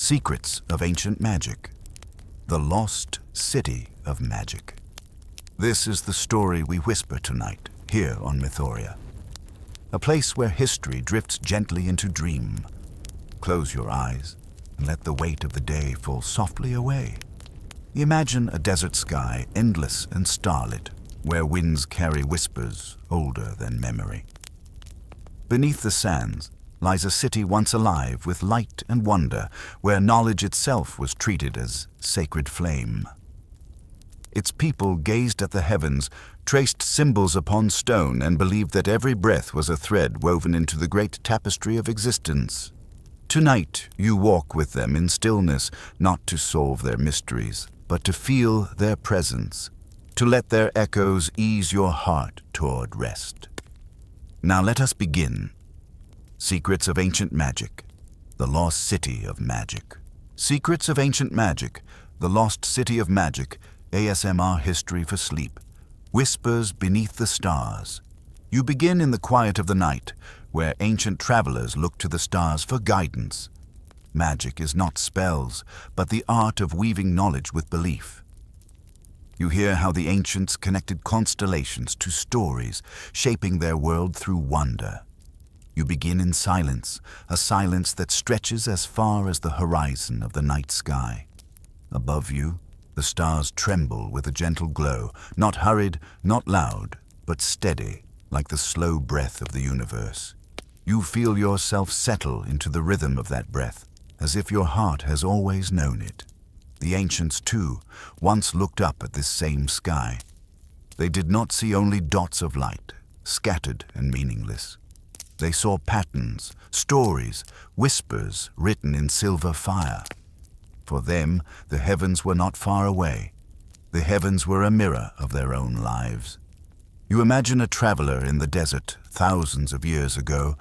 Secrets of Ancient Magic. The Lost City of Magic. This is the story we whisper tonight, here on Mythoria. A place where history drifts gently into dream. Close your eyes and let the weight of the day fall softly away. Imagine a desert sky, endless and starlit, where winds carry whispers older than memory. Beneath the sands lies a city once alive with light and wonder, where knowledge itself was treated as sacred flame. Its people gazed at the heavens, traced symbols upon stone, and believed that every breath was a thread woven into the great tapestry of existence. Tonight, you walk with them in stillness, not to solve their mysteries, but to feel their presence, to let their echoes ease your heart toward rest. Now let us begin. Secrets of Ancient Magic. The Lost City of Magic. Secrets of Ancient Magic. The Lost City of Magic. ASMR History for Sleep. Whispers beneath the stars. You begin in the quiet of the night, where ancient travelers look to the stars for guidance. Magic is not spells, but the art of weaving knowledge with belief. You hear how the ancients connected constellations to stories, shaping their world through wonder. You begin in silence, a silence that stretches as far as the horizon of the night sky. Above you, the stars tremble with a gentle glow, not hurried, not loud, but steady, like the slow breath of the universe. You feel yourself settle into the rhythm of that breath, as if your heart has always known it. The ancients, too, once looked up at this same sky. They did not see only dots of light, scattered and meaningless. They saw patterns, stories, whispers written in silver fire. For them, the heavens were not far away. The heavens were a mirror of their own lives. You imagine a traveler in the desert thousands of years ago.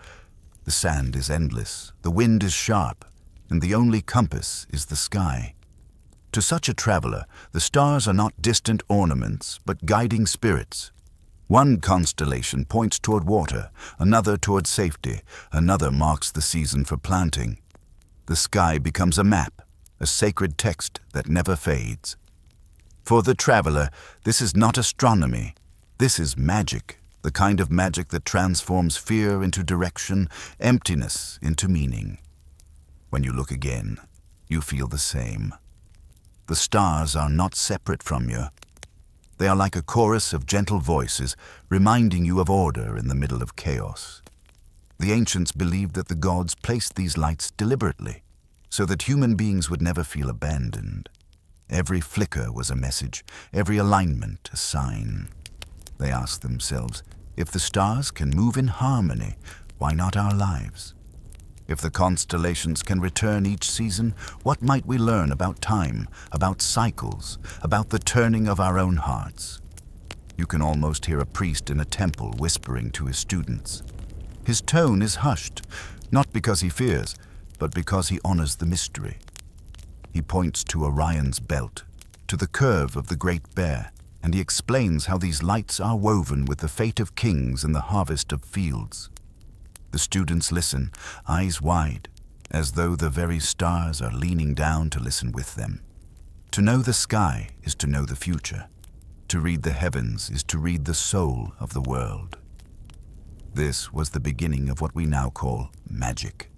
The sand is endless, the wind is sharp, and the only compass is the sky. To such a traveler, the stars are not distant ornaments, but guiding spirits. One constellation points toward water, another toward safety, another marks the season for planting. The sky becomes a map, a sacred text that never fades. For the traveler, this is not astronomy. This is magic, the kind of magic that transforms fear into direction, emptiness into meaning. When you look again, you feel the same. The stars are not separate from you. They are like a chorus of gentle voices, reminding you of order in the middle of chaos. The ancients believed that the gods placed these lights deliberately, so that human beings would never feel abandoned. Every flicker was a message, every alignment a sign. They asked themselves, if the stars can move in harmony, why not our lives? If the constellations can return each season, what might we learn about time, about cycles, about the turning of our own hearts? You can almost hear a priest in a temple whispering to his students. His tone is hushed, not because he fears, but because he honors the mystery. He points to Orion's belt, to the curve of the Great Bear, and he explains how these lights are woven with the fate of kings and the harvest of fields. The students listen, eyes wide, as though the very stars are leaning down to listen with them. To know the sky is to know the future. To read the heavens is to read the soul of the world. This was the beginning of what we now call magic.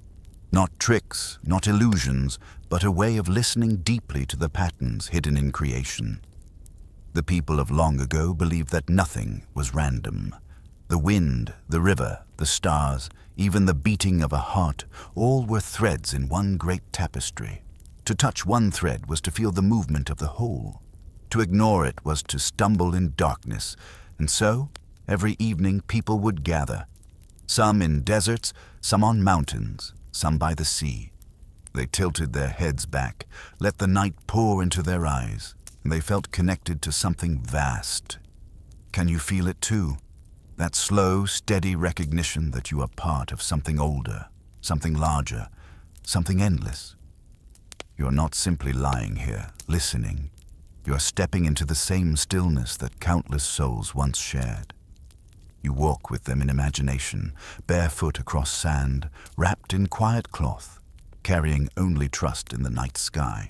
Not tricks, not illusions, but a way of listening deeply to the patterns hidden in creation. The people of long ago believed that nothing was random. The wind, the river, the stars, even the beating of a heart, all were threads in one great tapestry. To touch one thread was to feel the movement of the whole. To ignore it was to stumble in darkness. And so, every evening people would gather. Some in deserts, some on mountains, some by the sea. They tilted their heads back, let the night pour into their eyes, and they felt connected to something vast. Can you feel it too? That slow, steady recognition that you are part of something older, something larger, something endless. You're not simply lying here, listening. You're stepping into the same stillness that countless souls once shared. You walk with them in imagination, barefoot across sand, wrapped in quiet cloth, carrying only trust in the night sky.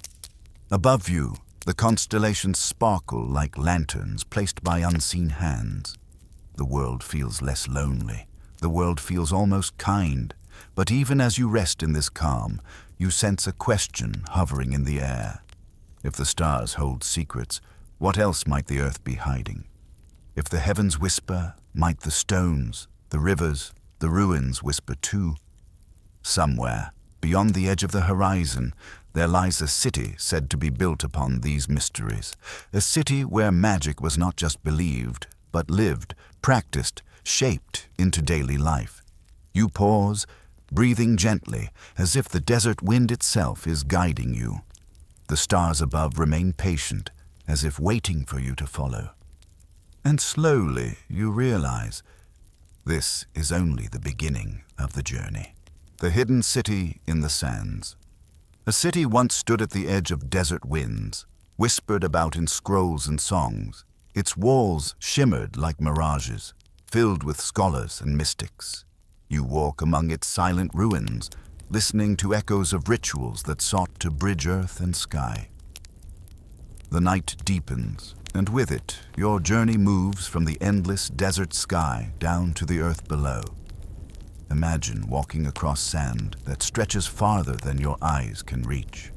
Above you, the constellations sparkle like lanterns placed by unseen hands. The world feels less lonely. The world feels almost kind. But even as you rest in this calm, you sense a question hovering in the air. If the stars hold secrets, what else might the earth be hiding? If the heavens whisper, might the stones, the rivers, the ruins whisper too? Somewhere, beyond the edge of the horizon, there lies a city said to be built upon these mysteries. A city where magic was not just believed, but lived, practiced, shaped into daily life. You pause, breathing gently, as if the desert wind itself is guiding you. The stars above remain patient, as if waiting for you to follow. And slowly you realize this is only the beginning of the journey. The hidden city in the sands. A city once stood at the edge of desert winds, whispered about in scrolls and songs. Its walls shimmered like mirages, filled with scholars and mystics. You walk among its silent ruins, listening to echoes of rituals that sought to bridge earth and sky. The night deepens, and with it, your journey moves from the endless desert sky down to the earth below. Imagine walking across sand that stretches farther than your eyes can reach.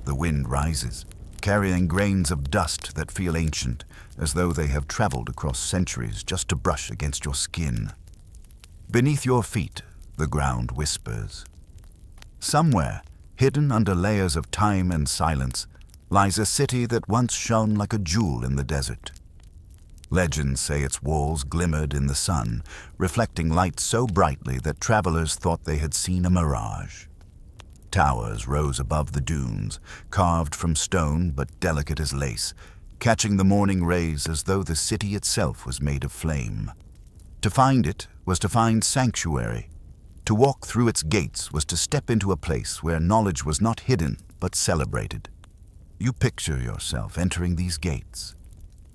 The wind rises, carrying grains of dust that feel ancient, as though they have traveled across centuries just to brush against your skin. Beneath your feet, the ground whispers. Somewhere, hidden under layers of time and silence, lies a city that once shone like a jewel in the desert. Legends say its walls glimmered in the sun, reflecting light so brightly that travelers thought they had seen a mirage. Towers rose above the dunes, carved from stone but delicate as lace, catching the morning rays as though the city itself was made of flame. To find it was to find sanctuary. To walk through its gates was to step into a place where knowledge was not hidden but celebrated. You picture yourself entering these gates.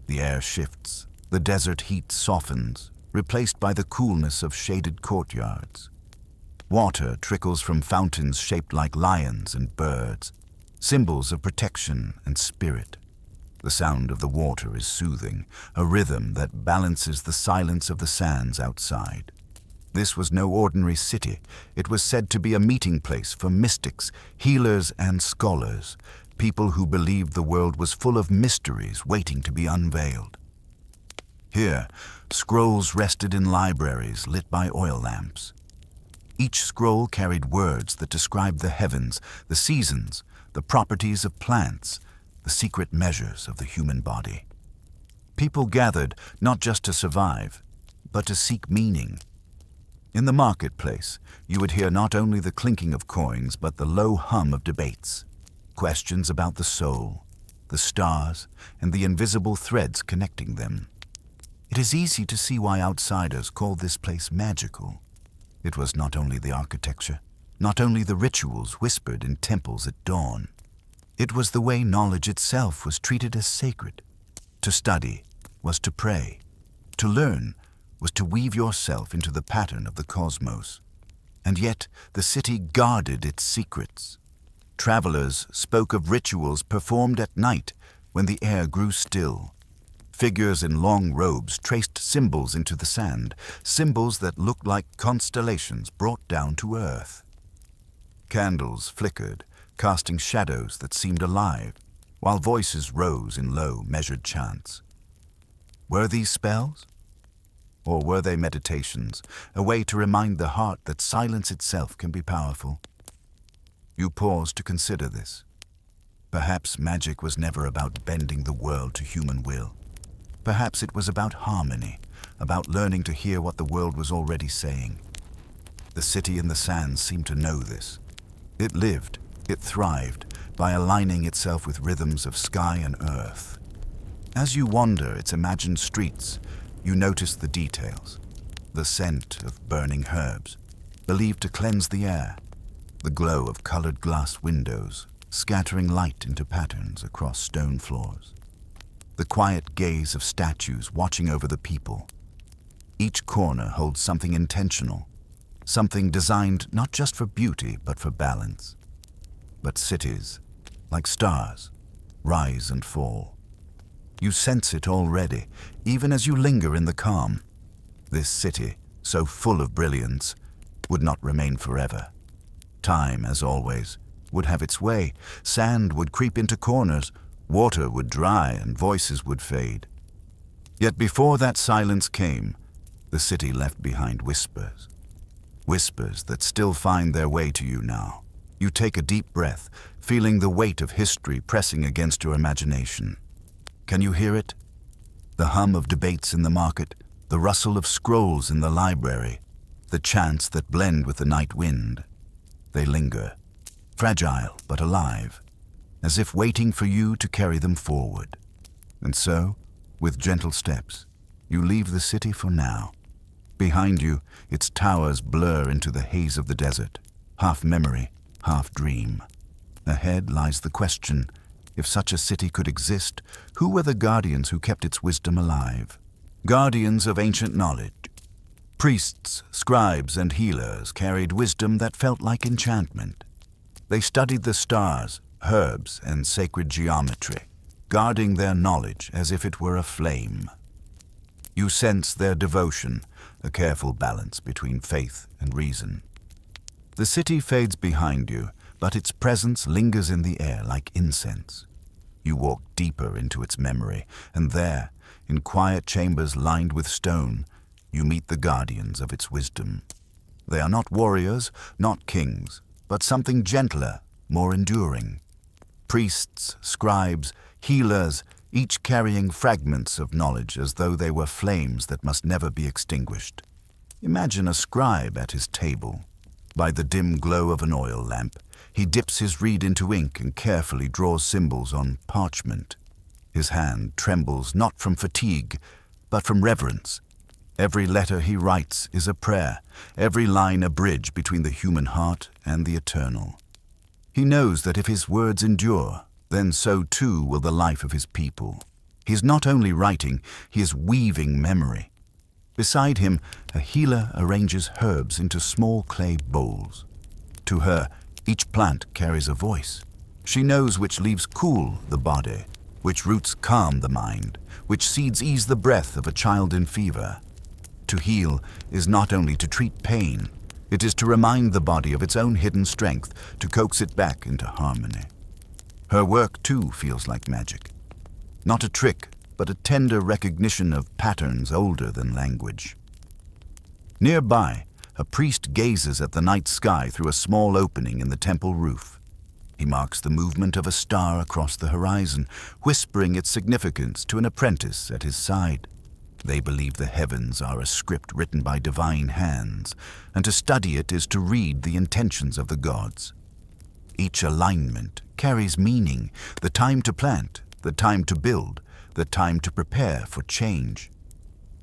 The air shifts, the desert heat softens, replaced by the coolness of shaded courtyards. Water trickles from fountains shaped like lions and birds, symbols of protection and spirit. The sound of the water is soothing, a rhythm that balances the silence of the sands outside. This was no ordinary city. It was said to be a meeting place for mystics, healers, and scholars, people who believed the world was full of mysteries waiting to be unveiled. Here, scrolls rested in libraries lit by oil lamps. Each scroll carried words that described the heavens, the seasons, the properties of plants, the secret measures of the human body. People gathered not just to survive, but to seek meaning. In the marketplace, you would hear not only the clinking of coins, but the low hum of debates. Questions about the soul, the stars, and the invisible threads connecting them. It is easy to see why outsiders call this place magical. It was not only the architecture, not only the rituals whispered in temples at dawn. It was the way knowledge itself was treated as sacred. To study was to pray. To learn was to weave yourself into the pattern of the cosmos. And yet the city guarded its secrets. Travelers spoke of rituals performed at night when the air grew still. Figures in long robes traced symbols into the sand, symbols that looked like constellations brought down to earth. Candles flickered, casting shadows that seemed alive, while voices rose in low, measured chants. Were these spells? Or were they meditations, a way to remind the heart that silence itself can be powerful? You pause to consider this. Perhaps magic was never about bending the world to human will. Perhaps it was about harmony, about learning to hear what the world was already saying. The city in the sands seemed to know this. It lived, it thrived, by aligning itself with rhythms of sky and earth. As you wander its imagined streets, you notice the details. The scent of burning herbs, believed to cleanse the air. The glow of colored glass windows, scattering light into patterns across stone floors. The quiet gaze of statues watching over the people. Each corner holds something intentional, something designed not just for beauty but for balance. but cities, like stars, rise and fall. You sense it already, even as you linger in the calm. This city, so full of brilliance, would not remain forever. Time, as always, would have its way. Sand would creep into corners, water would dry, and voices would fade. Yet before that silence came, the city left behind whispers. Whispers that still find their way to you now. You take a deep breath, feeling the weight of history pressing against your imagination. Can you hear it? The hum of debates in the market, the rustle of scrolls in the library, the chants that blend with the night wind. They linger, fragile but alive, as if waiting for you to carry them forward. And so, with gentle steps, you leave the city for now. Behind you, its towers blur into the haze of the desert, half memory, half dream. Ahead lies the question, if such a city could exist, who were the guardians who kept its wisdom alive? Guardians of ancient knowledge. Priests, scribes, and healers carried wisdom that felt like enchantment. They studied the stars, herbs, and sacred geometry, guarding their knowledge as if it were a flame. You sense their devotion, a careful balance between faith and reason. The city fades behind you, but its presence lingers in the air like incense. You walk deeper into its memory, and there, in quiet chambers lined with stone, you meet the guardians of its wisdom. They are not warriors, not kings, but something gentler, more enduring. Priests, scribes, healers, each carrying fragments of knowledge as though they were flames that must never be extinguished. Imagine a scribe at his table. By the dim glow of an oil lamp, he dips his reed into ink and carefully draws symbols on parchment. His hand trembles not from fatigue, but from reverence. Every letter he writes is a prayer, every line a bridge between the human heart and the eternal. He knows that if his words endure, then so too will the life of his people. He is not only writing, he is weaving memory. Beside him, a healer arranges herbs into small clay bowls. To her, each plant carries a voice. She knows which leaves cool the body, which roots calm the mind, which seeds ease the breath of a child in fever. To heal is not only to treat pain, it is to remind the body of its own hidden strength, to coax it back into harmony. Her work, too, feels like magic. Not a trick, but a tender recognition of patterns older than language. Nearby, a priest gazes at the night sky through a small opening in the temple roof. He marks the movement of a star across the horizon, whispering its significance to an apprentice at his side. They believe the heavens are a script written by divine hands, and to study it is to read the intentions of the gods. Each alignment carries meaning, the time to plant, the time to build, the time to prepare for change.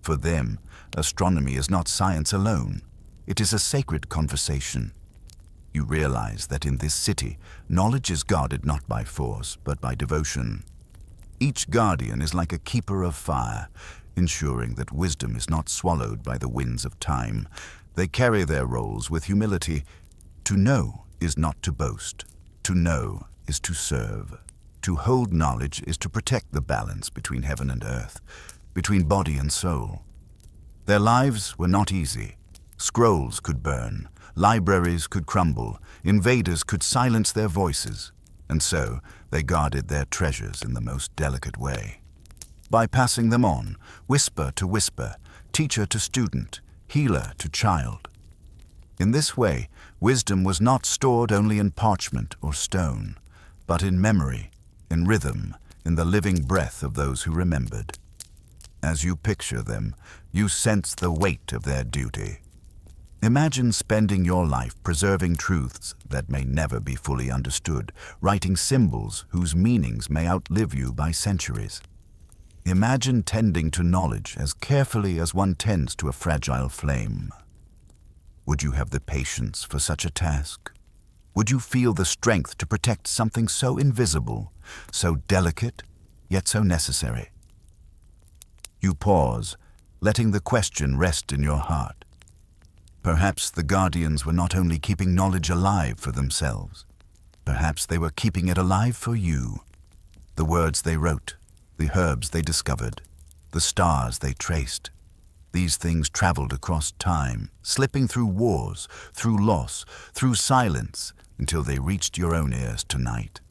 For them, astronomy is not science alone. It is a sacred conversation. You realize that in this city, knowledge is guarded not by force, but by devotion. Each guardian is like a keeper of fire, ensuring that wisdom is not swallowed by the winds of time. They carry their roles with humility. To know is not to boast. To know is to serve. To hold knowledge is to protect the balance between heaven and earth, between body and soul. Their lives were not easy. Scrolls could burn, libraries could crumble, invaders could silence their voices, and so they guarded their treasures in the most delicate way. By passing them on, whisper to whisper, teacher to student, healer to child. In this way, wisdom was not stored only in parchment or stone, but in memory, in rhythm, in the living breath of those who remembered. As you picture them, you sense the weight of their duty. Imagine spending your life preserving truths that may never be fully understood, writing symbols whose meanings may outlive you by centuries. Imagine tending to knowledge as carefully as one tends to a fragile flame. Would you have the patience for such a task? Would you feel the strength to protect something so invisible, so delicate, yet so necessary? You pause, letting the question rest in your heart. Perhaps the guardians were not only keeping knowledge alive for themselves. Perhaps they were keeping it alive for you. The words they wrote, the herbs they discovered, the stars they traced. These things traveled across time, slipping through wars, through loss, through silence, until they reached your own ears tonight.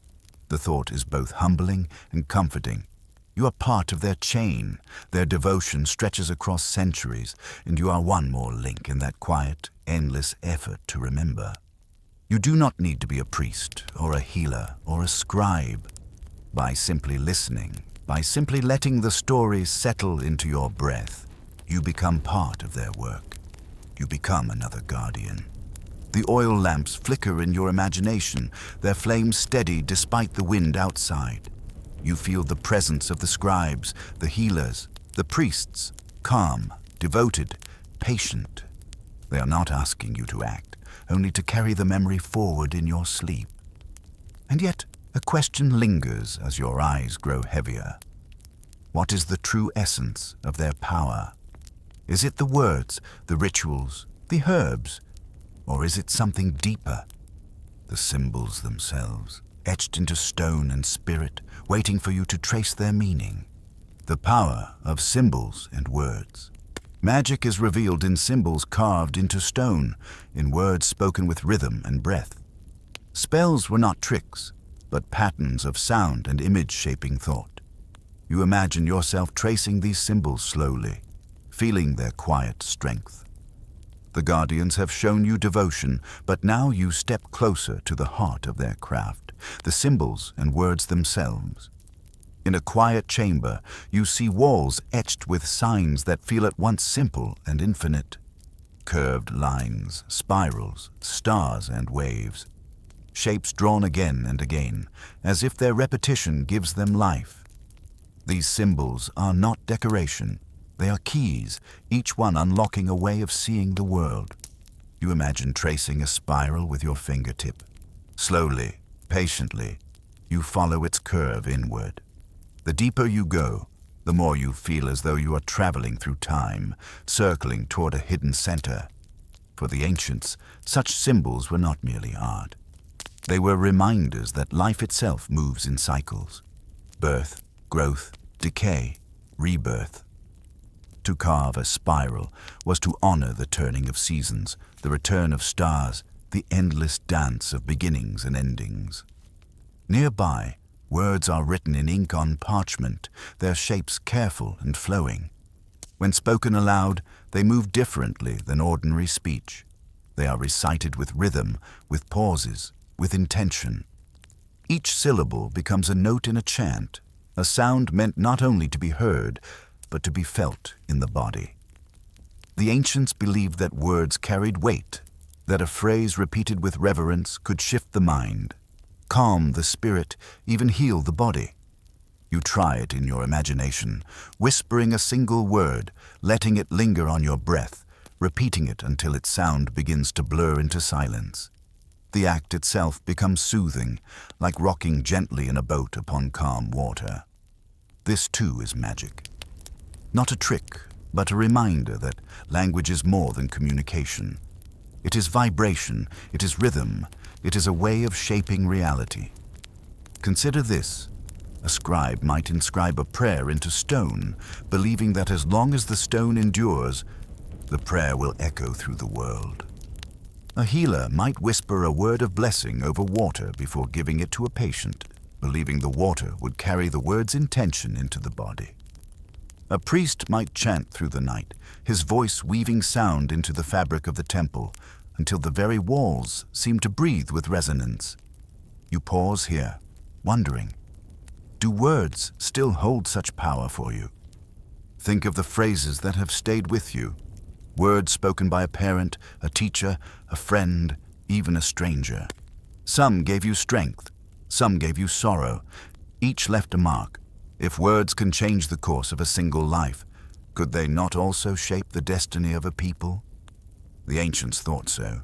The thought is both humbling and comforting. You are part of their chain. Their devotion stretches across centuries, and you are one more link in that quiet, endless effort to remember. You do not need to be a priest or a healer or a scribe. By simply listening, by simply letting the stories settle into your breath, you become part of their work. You become another guardian. The oil lamps flicker in your imagination, their flames steady despite the wind outside. You feel the presence of the scribes, the healers, the priests, calm, devoted, patient. They are not asking you to act, only to carry the memory forward in your sleep. And yet, a question lingers as your eyes grow heavier. What is the true essence of their power? Is it the words, the rituals, the herbs? Or is it something deeper? The symbols themselves, etched into stone and spirit, waiting for you to trace their meaning. The power of symbols and words. Magic is revealed in symbols carved into stone, in words spoken with rhythm and breath. Spells were not tricks, but patterns of sound and image-shaping thought. You imagine yourself tracing these symbols slowly, feeling their quiet strength. The guardians have shown you devotion, but now you step closer to the heart of their craft, the symbols and words themselves. In a quiet chamber, you see walls etched with signs that feel at once simple and infinite. Curved lines, spirals, stars and waves. Shapes drawn again and again, as if their repetition gives them life. These symbols are not decoration. They are keys, each one unlocking a way of seeing the world. You imagine tracing a spiral with your fingertip. Slowly, patiently, you follow its curve inward. The deeper you go, the more you feel as though you are traveling through time, circling toward a hidden center. For the ancients, such symbols were not merely art. They were reminders that life itself moves in cycles. Birth, growth, decay, rebirth. To carve a spiral was to honor the turning of seasons, the return of stars, the endless dance of beginnings and endings. Nearby, words are written in ink on parchment, their shapes careful and flowing. When spoken aloud, they move differently than ordinary speech. They are recited with rhythm, with pauses, with intention. Each syllable becomes a note in a chant, a sound meant not only to be heard, but to be felt in the body. The ancients believed that words carried weight, that a phrase repeated with reverence could shift the mind, calm the spirit, even heal the body. You try it in your imagination, whispering a single word, letting it linger on your breath, repeating it until its sound begins to blur into silence. The act itself becomes soothing, like rocking gently in a boat upon calm water. This too is magic. Not a trick, but a reminder that language is more than communication. It is vibration, it is rhythm, it is a way of shaping reality. Consider this. A scribe might inscribe a prayer into stone, believing that as long as the stone endures, the prayer will echo through the world. A healer might whisper a word of blessing over water before giving it to a patient, believing the water would carry the word's intention into the body. A priest might chant through the night, his voice weaving sound into the fabric of the temple, until the very walls seem to breathe with resonance. You pause here, wondering, do words still hold such power for you? Think of the phrases that have stayed with you, words spoken by a parent, a teacher, a friend, even a stranger. Some gave you strength, some gave you sorrow, each left a mark. If words can change the course of a single life, could they not also shape the destiny of a people? The ancients thought so.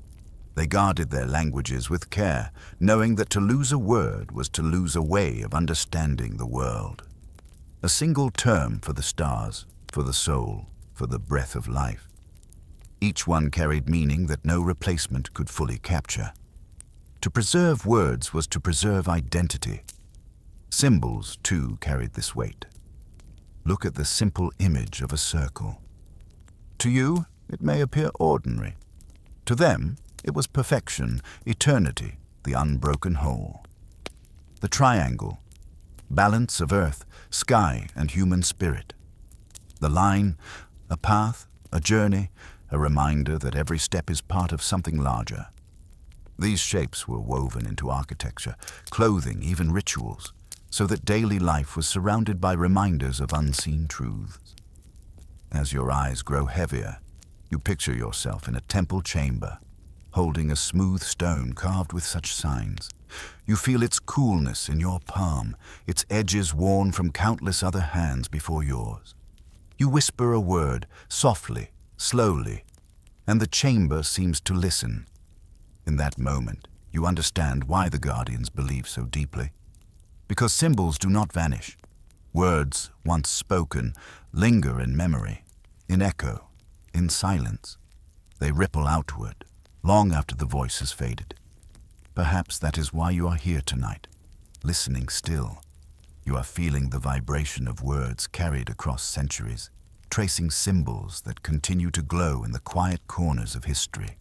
They guarded their languages with care, knowing that to lose a word was to lose a way of understanding the world. A single term for the stars, for the soul, for the breath of life. Each one carried meaning that no replacement could fully capture. To preserve words was to preserve identity. Symbols, too, carried this weight. Look at the simple image of a circle. To you, it may appear ordinary. To them, it was perfection, eternity, the unbroken whole. The triangle, balance of earth, sky, and human spirit. The line, a path, a journey, a reminder that every step is part of something larger. These shapes were woven into architecture, clothing, even rituals, so that daily life was surrounded by reminders of unseen truths. As your eyes grow heavier, you picture yourself in a temple chamber, holding a smooth stone carved with such signs. You feel its coolness in your palm, its edges worn from countless other hands before yours. You whisper a word, softly, slowly, and the chamber seems to listen. In that moment, you understand why the Guardians believe so deeply. Because symbols do not vanish. Words, once spoken, linger in memory, in echo, in silence. They ripple outward, long after the voice has faded. Perhaps that is why you are here tonight, listening still. You are feeling the vibration of words carried across centuries, tracing symbols that continue to glow in the quiet corners of history.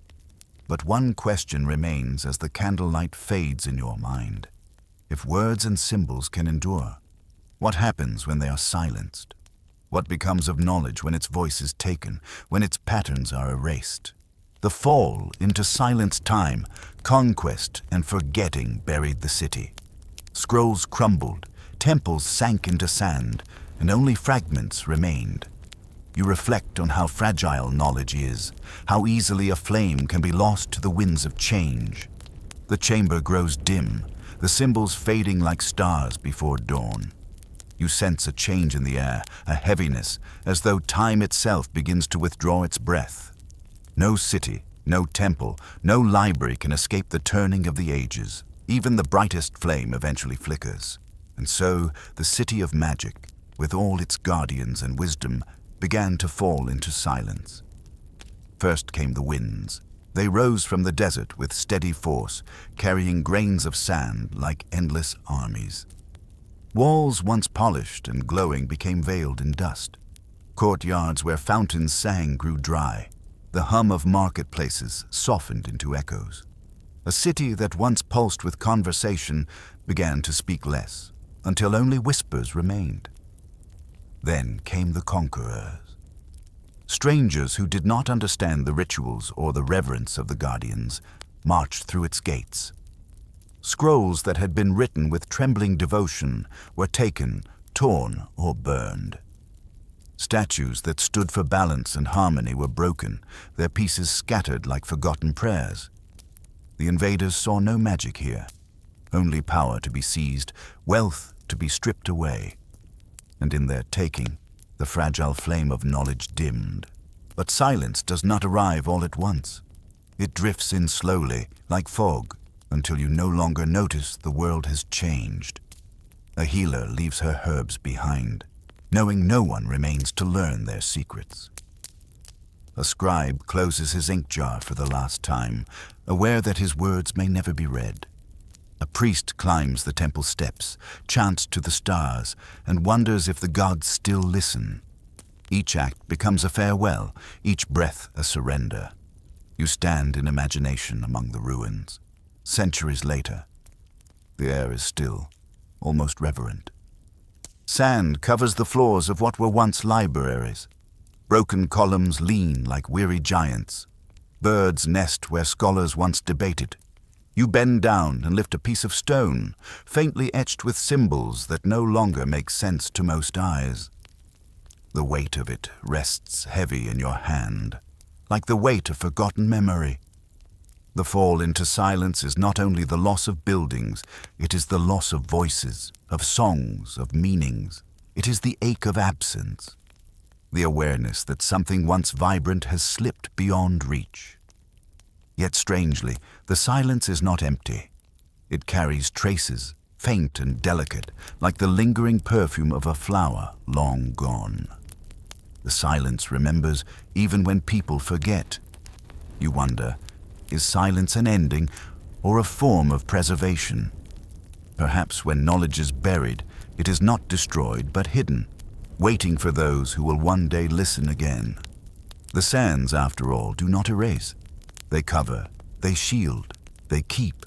But one question remains as the candlelight fades in your mind. If words and symbols can endure, what happens when they are silenced? What becomes of knowledge when its voice is taken, when its patterns are erased? The fall into silenced time, conquest and forgetting buried the city. Scrolls crumbled, temples sank into sand, and only fragments remained. You reflect on how fragile knowledge is, how easily a flame can be lost to the winds of change. The chamber grows dim, the symbols fading like stars before dawn. You sense a change in the air, a heaviness, as though time itself begins to withdraw its breath. No city, no temple, no library can escape the turning of the ages. Even the brightest flame eventually flickers. And so, the city of magic, with all its guardians and wisdom, began to fall into silence. First came the winds. They rose from the desert with steady force, carrying grains of sand like endless armies. Walls once polished and glowing became veiled in dust. Courtyards where fountains sang grew dry. The hum of marketplaces softened into echoes. A city that once pulsed with conversation began to speak less, until only whispers remained. Then came the conquerors. Strangers who did not understand the rituals or the reverence of the Guardians marched through its gates. Scrolls that had been written with trembling devotion were taken, torn, or burned. Statues that stood for balance and harmony were broken, their pieces scattered like forgotten prayers. The invaders saw no magic here, only power to be seized, wealth to be stripped away. And in their taking, the fragile flame of knowledge dimmed. But silence does not arrive all at once. It drifts in slowly, like fog, until you no longer notice the world has changed. A healer leaves her herbs behind, knowing no one remains to learn their secrets. A scribe closes his ink jar for the last time, aware that his words may never be read. A priest climbs the temple steps, chants to the stars, and wonders if the gods still listen. Each act becomes a farewell, each breath a surrender. You stand in imagination among the ruins. Centuries later, the air is still, almost reverent. Sand covers the floors of what were once libraries. Broken columns lean like weary giants. Birds nest where scholars once debated. You bend down and lift a piece of stone, faintly etched with symbols that no longer make sense to most eyes. The weight of it rests heavy in your hand, like the weight of forgotten memory. The fall into silence is not only the loss of buildings, it is the loss of voices, of songs, of meanings. It is the ache of absence, the awareness that something once vibrant has slipped beyond reach. Yet strangely, the silence is not empty. It carries traces, faint and delicate, like the lingering perfume of a flower long gone. The silence remembers even when people forget. You wonder, is silence an ending, or a form of preservation. Perhaps when knowledge is buried, it is not destroyed but hidden, waiting for those who will one day listen again. The sands, after all, do not erase. They cover, they shield, they keep.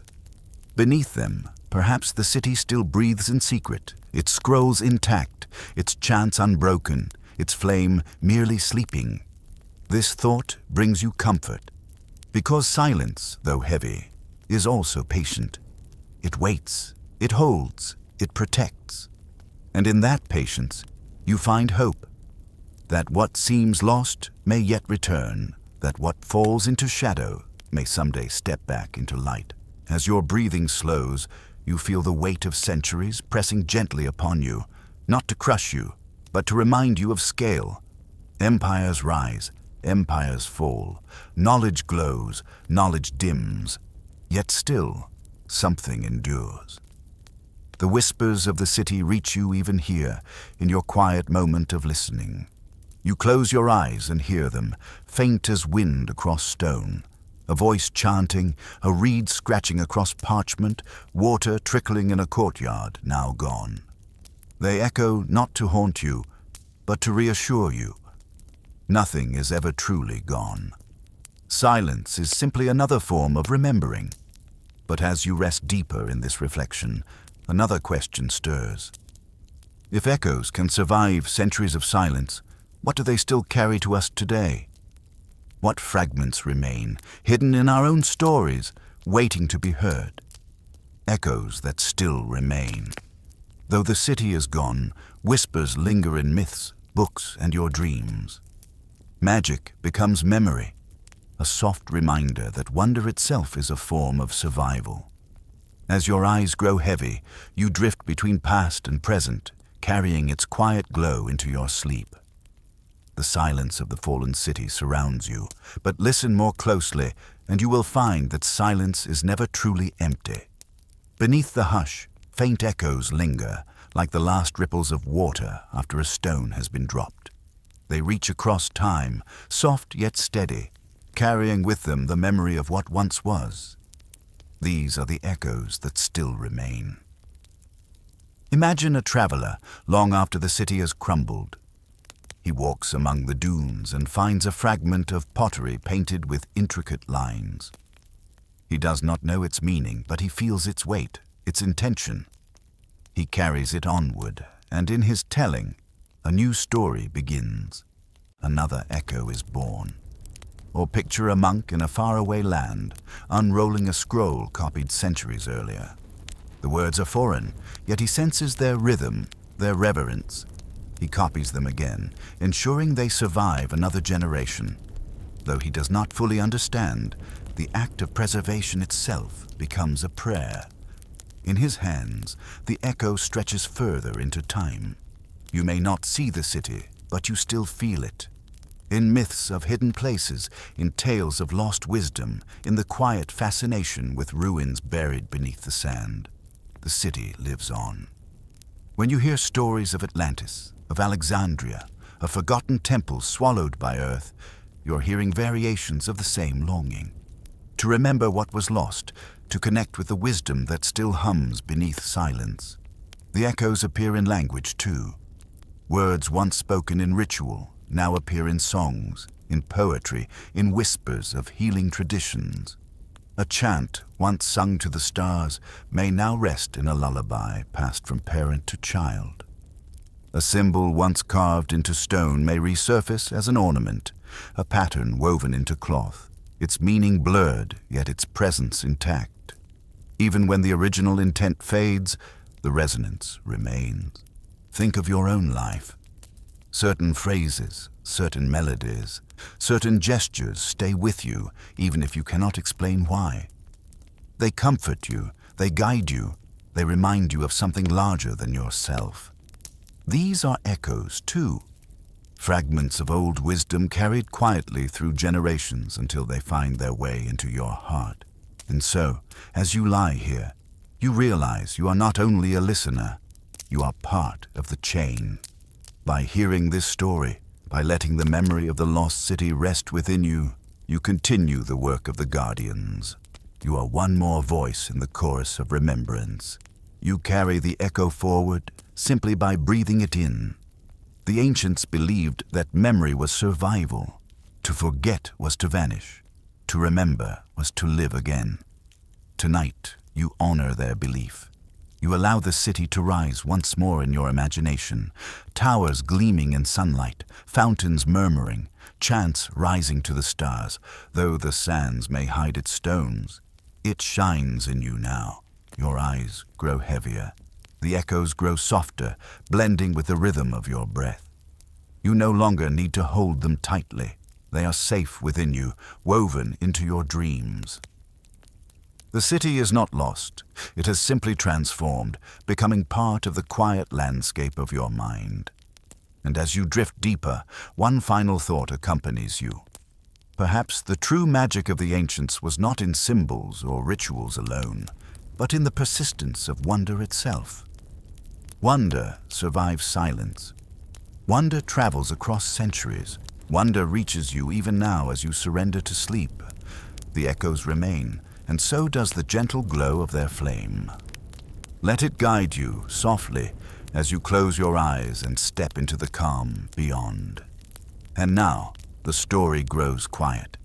Beneath them, perhaps the city still breathes in secret, its scrolls intact, its chants unbroken, its flame merely sleeping. This thought brings you comfort, because silence, though heavy, is also patient. It waits, it holds, it protects. And in that patience, you find hope, that what seems lost may yet return, that what falls into shadow may someday step back into light. As your breathing slows, you feel the weight of centuries pressing gently upon you, not to crush you, but to remind you of scale. Empires rise, empires fall, knowledge glows, knowledge dims, yet still something endures. The whispers of the city reach you even here, in your quiet moment of listening. You close your eyes and hear them, faint as wind across stone. A voice chanting, a reed scratching across parchment, water trickling in a courtyard now gone. They echo not to haunt you, but to reassure you. Nothing is ever truly gone. Silence is simply another form of remembering. But as you rest deeper in this reflection, another question stirs. If echoes can survive centuries of silence, what do they still carry to us today? What fragments remain, hidden in our own stories, waiting to be heard? Echoes that still remain. Though the city is gone, whispers linger in myths, books, and your dreams. Magic becomes memory, a soft reminder that wonder itself is a form of survival. As your eyes grow heavy, you drift between past and present, carrying its quiet glow into your sleep. The silence of the fallen city surrounds you, but listen more closely, and you will find that silence is never truly empty. Beneath the hush, faint echoes linger, like the last ripples of water after a stone has been dropped. They reach across time, soft yet steady, carrying with them the memory of what once was. These are the echoes that still remain. Imagine a traveler long after the city has crumbled. He walks among the dunes and finds a fragment of pottery painted with intricate lines. He does not know its meaning, but he feels its weight, its intention. He carries it onward, and in his telling, a new story begins. Another echo is born. Or picture a monk in a faraway land, unrolling a scroll copied centuries earlier. The words are foreign, yet he senses their rhythm, their reverence. He copies them again, ensuring they survive another generation. Though he does not fully understand, the act of preservation itself becomes a prayer. In his hands, the echo stretches further into time. You may not see the city, but you still feel it. In myths of hidden places, in tales of lost wisdom, in the quiet fascination with ruins buried beneath the sand, the city lives on. When you hear stories of Atlantis, of Alexandria, of forgotten temples swallowed by earth, you're hearing variations of the same longing. To remember what was lost, to connect with the wisdom that still hums beneath silence. The echoes appear in language too. Words once spoken in ritual now appear in songs, in poetry, in whispers of healing traditions. A chant once sung to the stars may now rest in a lullaby passed from parent to child. A symbol once carved into stone may resurface as an ornament, a pattern woven into cloth, its meaning blurred, yet its presence intact. Even when the original intent fades, the resonance remains. Think of your own life. Certain phrases, certain melodies, certain gestures stay with you, even if you cannot explain why. They comfort you, they guide you, they remind you of something larger than yourself. These are echoes, too. Fragments of old wisdom carried quietly through generations until they find their way into your heart. And so, as you lie here, you realize you are not only a listener, you are part of the chain. By hearing this story, by letting the memory of the lost city rest within you, you continue the work of the guardians. You are one more voice in the chorus of remembrance. You carry the echo forward simply by breathing it in. The ancients believed that memory was survival. To forget was to vanish. To remember was to live again. Tonight, you honor their belief. You allow the city to rise once more in your imagination, towers gleaming in sunlight, fountains murmuring, chants rising to the stars. Though the sands may hide its stones, it shines in you now. Your eyes grow heavier. The echoes grow softer, blending with the rhythm of your breath. You no longer need to hold them tightly. They are safe within you, woven into your dreams. The city is not lost. It has simply transformed, becoming part of the quiet landscape of your mind. And as you drift deeper, one final thought accompanies you. Perhaps the true magic of the ancients was not in symbols or rituals alone, but in the persistence of wonder itself. Wonder survives silence. Wonder travels across centuries. Wonder reaches you even now as you surrender to sleep. The echoes remain, and so does the gentle glow of their flame. Let it guide you softly as you close your eyes and step into the calm beyond. And now, the story grows quiet.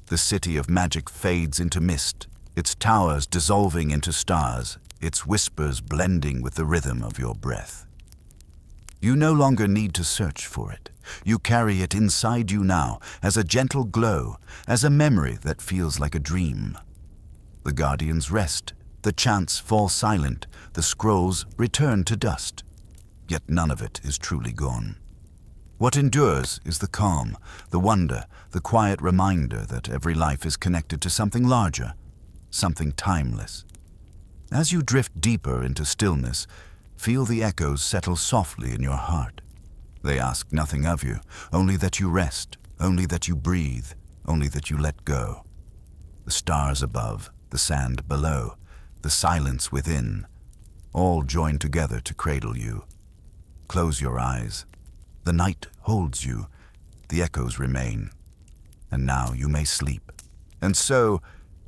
The city of magic fades into mist, its towers dissolving into stars, its whispers blending with the rhythm of your breath. You no longer need to search for it. You carry it inside you now as a gentle glow, as a memory that feels like a dream. The guardians rest, the chants fall silent, the scrolls return to dust. Yet none of it is truly gone. What endures is the calm, the wonder, the quiet reminder that every life is connected to something larger, something timeless. As you drift deeper into stillness, feel the echoes settle softly in your heart. They ask nothing of you, only that you rest, only that you breathe, only that you let go. The stars above, the sand below, the silence within, all join together to cradle you. Close your eyes. The night holds you. The echoes remain. And now you may sleep. And so,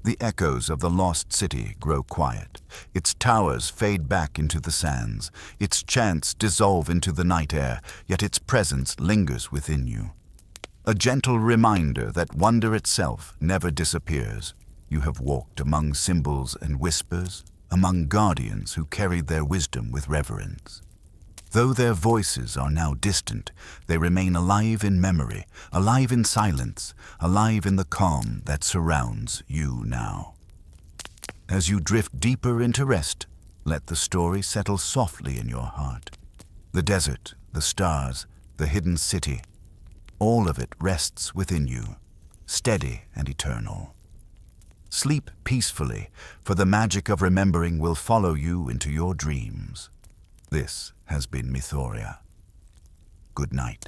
the echoes of the lost city grow quiet. Its towers fade back into the sands. Its chants dissolve into the night air, yet its presence lingers within you. A gentle reminder that wonder itself never disappears. You have walked among symbols and whispers, among guardians who carried their wisdom with reverence. Though their voices are now distant, they remain alive in memory, alive in silence, alive in the calm that surrounds you now. As you drift deeper into rest, let the story settle softly in your heart. The desert, the stars, the hidden city, all of it rests within you, steady and eternal. Sleep peacefully, for the magic of remembering will follow you into your dreams. This has been Mythoria. Good night.